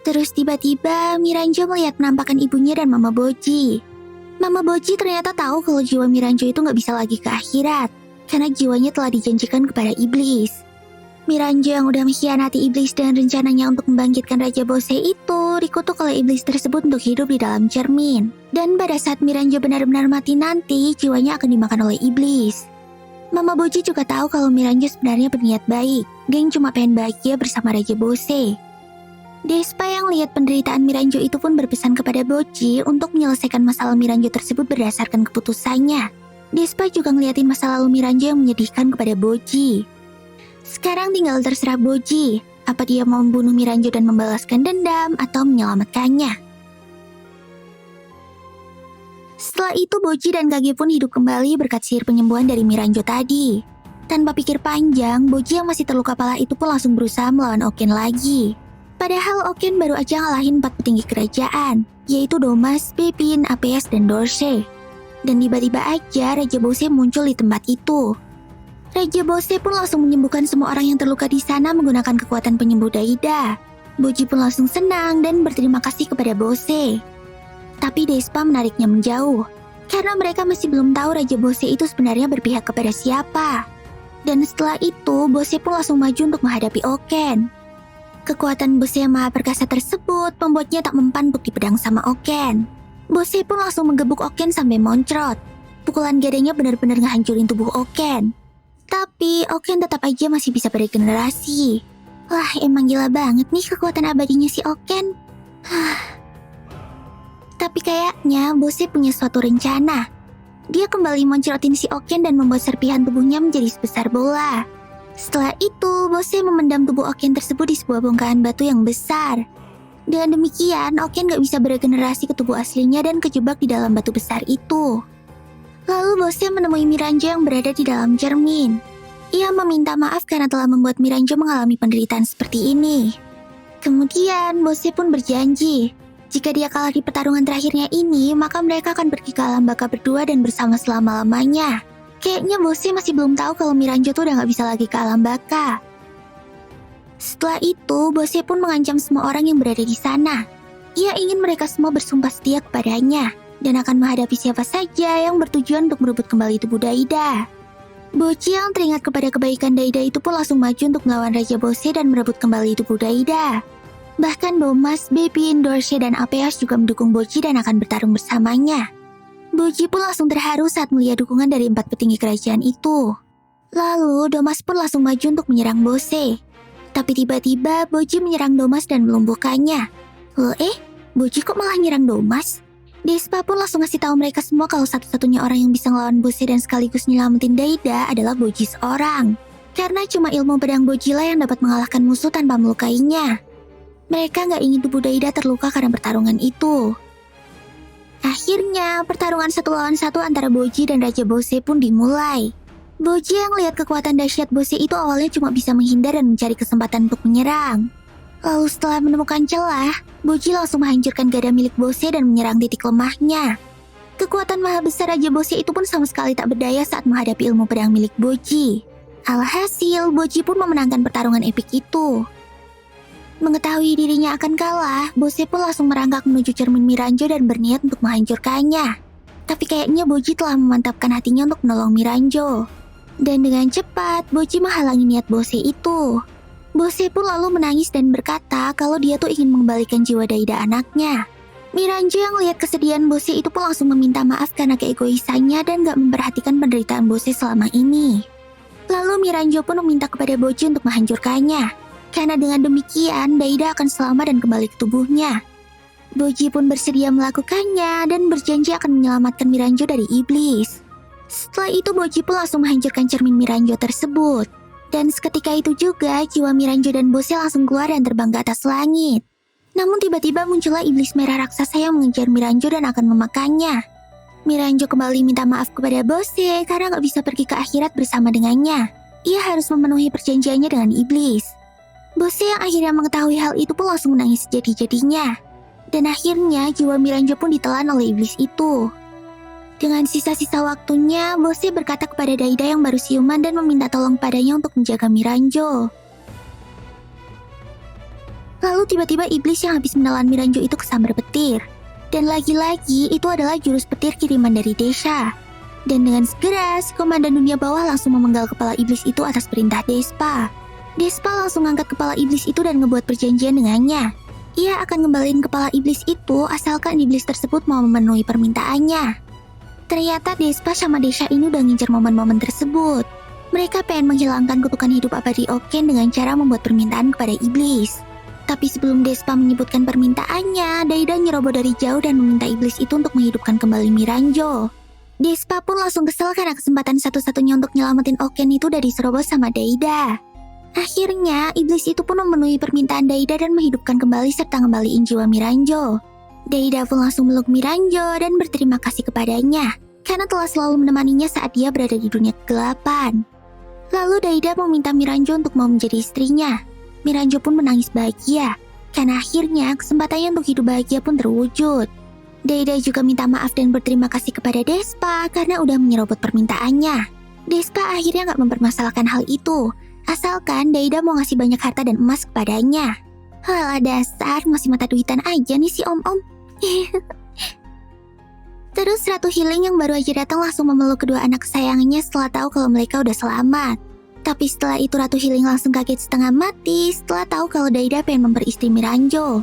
Terus tiba-tiba Miranjo melihat penampakan ibunya dan Mama Boji. Mama Boji ternyata tahu kalau jiwa Miranjo itu gak bisa lagi ke akhirat, karena jiwanya telah dijanjikan kepada iblis. Miranjo yang udah mengkhianati iblis dengan rencananya untuk membangkitkan Raja Bose itu dikutuk oleh iblis tersebut untuk hidup di dalam cermin. Dan pada saat Miranjo benar-benar mati nanti, jiwanya akan dimakan oleh iblis. Mama Boji juga tahu kalau Miranjo sebenarnya berniat baik, geng cuma pengen bahagia bersama Raja Bose. Despa yang lihat penderitaan Miranjo itu pun berpesan kepada Boji untuk menyelesaikan masalah Miranjo tersebut berdasarkan keputusannya. Despa juga ngeliatin masa lalu Miranjo yang menyedihkan kepada Boji. Sekarang tinggal terserah Boji, apa dia mau membunuh Miranjo dan membalaskan dendam atau menyelamatkannya. Setelah itu Boji dan Kage pun hidup kembali berkat sihir penyembuhan dari Miranjo tadi. Tanpa pikir panjang, Boji yang masih terluka parah itu pun langsung berusaha melawan Oken lagi. Padahal Oken baru aja ngalahin 4 petinggi kerajaan, yaitu Domas, Bebin, Apeas, dan Dorsey. Dan tiba-tiba aja Raja Bose muncul di tempat itu. Raja Bose pun langsung menyembuhkan semua orang yang terluka di sana menggunakan kekuatan penyembuh Daida. Boji pun langsung senang dan berterima kasih kepada Bose. Tapi Despa menariknya menjauh, karena mereka masih belum tahu Raja Bose itu sebenarnya berpihak kepada siapa. Dan setelah itu, Bose pun langsung maju untuk menghadapi Oken. Kekuatan Bose yang maha perkasa tersebut membuatnya tak mempan untuk dipedang sama Oken. Bose pun langsung menggebuk Oken sampai moncrot. Pukulan gadanya benar-benar ngehancurin tubuh Oken. Tapi Oken tetap aja masih bisa beregenerasi. Wah, emang gila banget nih kekuatan abadinya si Oken. Tapi kayaknya Bose punya suatu rencana. Dia kembali moncrotin si Oken dan membuat serpihan tubuhnya menjadi sebesar bola. Setelah itu, Bose memendam tubuh Oken tersebut di sebuah bongkahan batu yang besar. Dengan demikian, Oken gak bisa beregenerasi ke tubuh aslinya dan kejebak di dalam batu besar itu. Lalu Bose menemui Miranjo yang berada di dalam cermin. Ia meminta maaf karena telah membuat Miranjo mengalami penderitaan seperti ini. Kemudian, Bose pun berjanji, jika dia kalah di pertarungan terakhirnya ini, maka mereka akan pergi ke alam baka berdua dan bersama selama-lamanya. Kayaknya Bose masih belum tahu kalau Miranjo tuh udah gak bisa lagi ke alam baka. Setelah itu, Bose pun mengancam semua orang yang berada di sana. Ia ingin mereka semua bersumpah setia kepadanya, dan akan menghadapi siapa saja yang bertujuan untuk merebut kembali tubuh Daida. Boji yang teringat kepada kebaikan Daida itu pun langsung maju untuk melawan Raja Bose dan merebut kembali tubuh Daida. Bahkan Domas, Bepin, Dorshe, dan Apeos juga mendukung Boji dan akan bertarung bersamanya. Boji pun langsung terharu saat melihat dukungan dari 4 petinggi kerajaan itu. Lalu Domas pun langsung maju untuk menyerang Bose. Tapi tiba-tiba Boji menyerang Domas dan melumpuhkannya. Boji kok malah nyerang Domas? Despa pun langsung ngasih tahu mereka semua kalau satu-satunya orang yang bisa ngelawan Bose dan sekaligus nyelamatin Daida adalah Boji seorang. Karena cuma ilmu pedang Boji lah yang dapat mengalahkan musuh tanpa melukainya. Mereka nggak ingin tubuh Daida terluka karena pertarungan itu. Akhirnya, pertarungan 1 lawan 1 antara Boji dan Raja Bose pun dimulai. Boji yang lihat kekuatan dahsyat Bose itu awalnya cuma bisa menghindar dan mencari kesempatan untuk menyerang. Lalu setelah menemukan celah, Boji langsung menghancurkan gada milik Bose dan menyerang titik lemahnya. Kekuatan maha besar Raja Bose itu pun sama sekali tak berdaya saat menghadapi ilmu pedang milik Boji. Alhasil, Boji pun memenangkan pertarungan epik itu. Mengetahui dirinya akan kalah, Bose pun langsung merangkak menuju cermin Miranjo dan berniat untuk menghancurkannya. Tapi kayaknya Boji telah memantapkan hatinya untuk menolong Miranjo. Dan dengan cepat, Boji menghalangi niat Bose itu. Bose pun lalu menangis dan berkata kalau dia tuh ingin mengembalikan jiwa Daida anaknya. Miranjo yang lihat kesedihan Bose itu pun langsung meminta maaf karena keegoisannya dan gak memperhatikan penderitaan Bose selama ini. Lalu Miranjo pun meminta kepada Boji untuk menghancurkannya. Karena dengan demikian, Daida akan selamat dan kembali ke tubuhnya. Boji pun bersedia melakukannya dan berjanji akan menyelamatkan Miranjo dari iblis. Setelah itu, Boji pun langsung menghancurkan cermin Miranjo tersebut. Dan seketika itu juga, jiwa Miranjo dan Bose langsung keluar dan terbang ke atas langit. Namun tiba-tiba muncullah iblis merah raksasa yang mengejar Miranjo dan akan memakannya. Miranjo kembali minta maaf kepada Bose karena gak bisa pergi ke akhirat bersama dengannya. Ia harus memenuhi perjanjiannya dengan iblis. Bose yang akhirnya mengetahui hal itu pun langsung menangis sejadi-jadinya. Dan akhirnya jiwa Miranjo pun ditelan oleh iblis itu. Dengan sisa-sisa waktunya, Bose berkata kepada Daida yang baru siuman dan meminta tolong padanya untuk menjaga Miranjo. Lalu tiba-tiba iblis yang habis menelan Miranjo itu kesambar petir. Dan lagi-lagi itu adalah jurus petir kiriman dari Desha. Dan dengan segera, si komandan dunia bawah langsung memenggal kepala iblis itu atas perintah Despa. Despa langsung angkat kepala iblis itu dan ngebuat perjanjian dengannya. Ia akan ngembaliin kepala iblis itu asalkan iblis tersebut mau memenuhi permintaannya. Ternyata Despa sama Desha ini udah ngincer momen-momen tersebut. Mereka pengen menghilangkan kutukan hidup abadi Oken dengan cara membuat permintaan kepada iblis. Tapi sebelum Despa menyebutkan permintaannya, Daida nyerobot dari jauh dan meminta iblis itu untuk menghidupkan kembali Miranjo. Despa pun langsung kesel karena kesempatan satu-satunya untuk nyelamatin Oken itu udah diserobot sama Daida. Akhirnya, iblis itu pun memenuhi permintaan Daida dan menghidupkan kembali serta ngembaliin jiwa Miranjo. Daida pun langsung meluk Miranjo dan berterima kasih kepadanya, karena telah selalu menemaninya saat dia berada di dunia kegelapan. Lalu Daida meminta Miranjo untuk mau menjadi istrinya. Miranjo pun menangis bahagia, karena akhirnya kesempatannya untuk hidup bahagia pun terwujud. Deida juga minta maaf dan berterima kasih kepada Despa karena udah menyerobot permintaannya. Despa akhirnya gak mempermasalahkan hal itu, asalkan Deida mau ngasih banyak harta dan emas kepadanya. Halah dasar, masih mata duitan aja nih si om-om. Terus Ratu Healing yang baru aja datang langsung memeluk kedua anak kesayangannya setelah tahu kalau mereka udah selamat. Tapi setelah itu Ratu Healing langsung kaget setengah mati setelah tahu kalau Deida pengen memperistri Miranjo.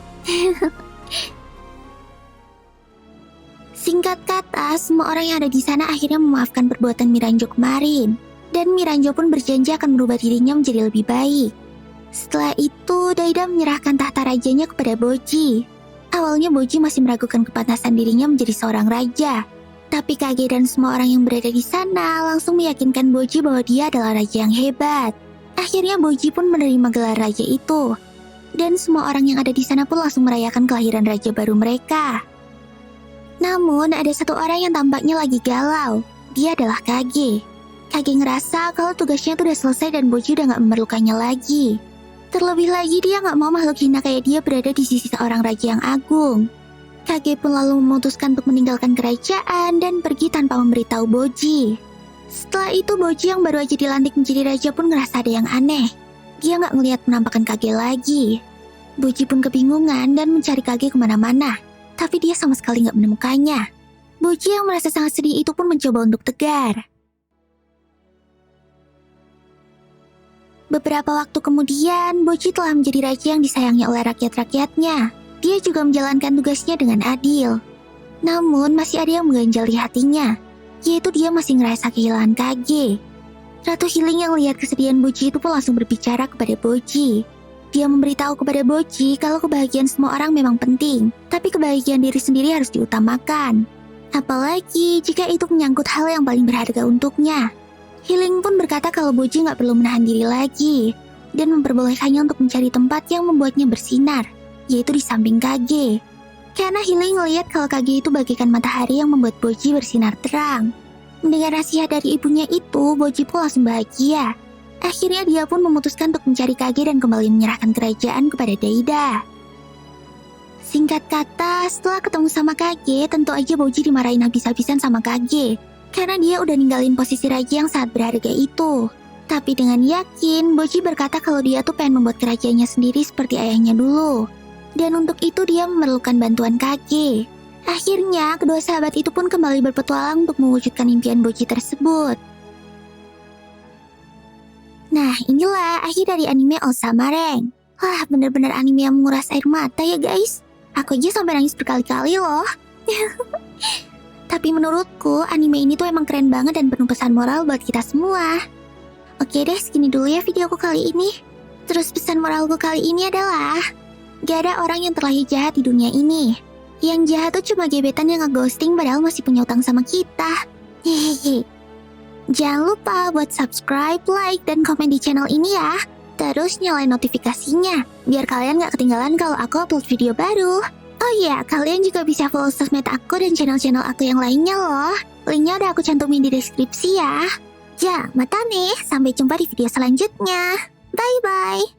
Singkat kata, semua orang yang ada di sana akhirnya memaafkan perbuatan Miranjo kemarin. Dan Miranjo pun berjanji akan merubah dirinya menjadi lebih baik. Setelah itu, Deida menyerahkan tahta rajanya kepada Boji. Awalnya Boji masih meragukan kepantasan dirinya menjadi seorang raja. Tapi Kage dan semua orang yang berada di sana langsung meyakinkan Boji bahwa dia adalah raja yang hebat. Akhirnya Boji pun menerima gelar raja itu. Dan semua orang yang ada di sana pun langsung merayakan kelahiran raja baru mereka. Namun ada satu orang yang tampaknya lagi galau. Dia adalah Kage. Kage ngerasa kalau tugasnya tuh udah selesai dan Boji udah gak memerlukannya lagi. Terlebih lagi dia gak mau makhluk hina kayak dia berada di sisi seorang raja yang agung. Kage pun lalu memutuskan untuk meninggalkan kerajaan dan pergi tanpa memberitahu Boji. Setelah itu Boji yang baru aja dilantik menjadi raja pun ngerasa ada yang aneh. Dia gak ngelihat penampakan Kage lagi. Boji pun kebingungan dan mencari Kage kemana-mana. Tapi dia sama sekali gak menemukannya. Boji yang merasa sangat sedih itu pun mencoba untuk tegar. Beberapa waktu kemudian, Boji telah menjadi raja yang disayangi oleh rakyat-rakyatnya. Dia juga menjalankan tugasnya dengan adil. Namun, masih ada yang mengganjal di hatinya, yaitu dia masih ngerasa kehilangan Kage. Ratu Healing yang lihat kesedihan Boji itu pun langsung berbicara kepada Boji. Dia memberitahu kepada Boji kalau kebahagiaan semua orang memang penting, tapi kebahagiaan diri sendiri harus diutamakan. Apalagi jika itu menyangkut hal yang paling berharga untuknya. Healing pun berkata kalau Boji gak perlu menahan diri lagi dan memperbolehkannya untuk mencari tempat yang membuatnya bersinar, yaitu di samping Kage. Karena Healing ngelihat kalau Kage itu bagaikan matahari yang membuat Boji bersinar terang. Mendengar nasihat dari ibunya itu, Boji pun langsung bahagia. Akhirnya dia pun memutuskan untuk mencari Kage dan kembali menyerahkan kerajaan kepada Deida. Singkat kata, setelah ketemu sama Kage, tentu aja Boji dimarahin habis-habisan sama Kage. Karena dia udah ninggalin posisi raja yang sangat berharga itu. Tapi dengan yakin, Boji berkata kalau dia tuh pengen membuat kerajaannya sendiri seperti ayahnya dulu. Dan untuk itu dia memerlukan bantuan Kage. Akhirnya, kedua sahabat itu pun kembali berpetualang untuk mewujudkan impian Boji tersebut. Nah, inilah akhir dari anime Osamareng. Wah, bener-bener anime yang menguras air mata ya guys. Aku aja sampai nangis berkali-kali loh. Tapi menurutku, anime ini tuh emang keren banget dan penuh pesan moral buat kita semua. Oke deh, segini dulu ya videoku kali ini. Terus pesan moralku kali ini adalah, gak ada orang yang terlahir jahat di dunia ini. Yang jahat tuh cuma gebetan yang ngeghosting padahal masih punya utang sama kita. Hehehe. Jangan lupa buat subscribe, like, dan komen di channel ini ya. Terus nyalain notifikasinya, biar kalian gak ketinggalan kalau aku upload video baru. Oh iya, kalian juga bisa follow sosmed aku dan channel-channel aku yang lainnya loh. Linknya udah aku cantumin di deskripsi ya. Ya, mata nih. Sampai jumpa di video selanjutnya. Bye-bye.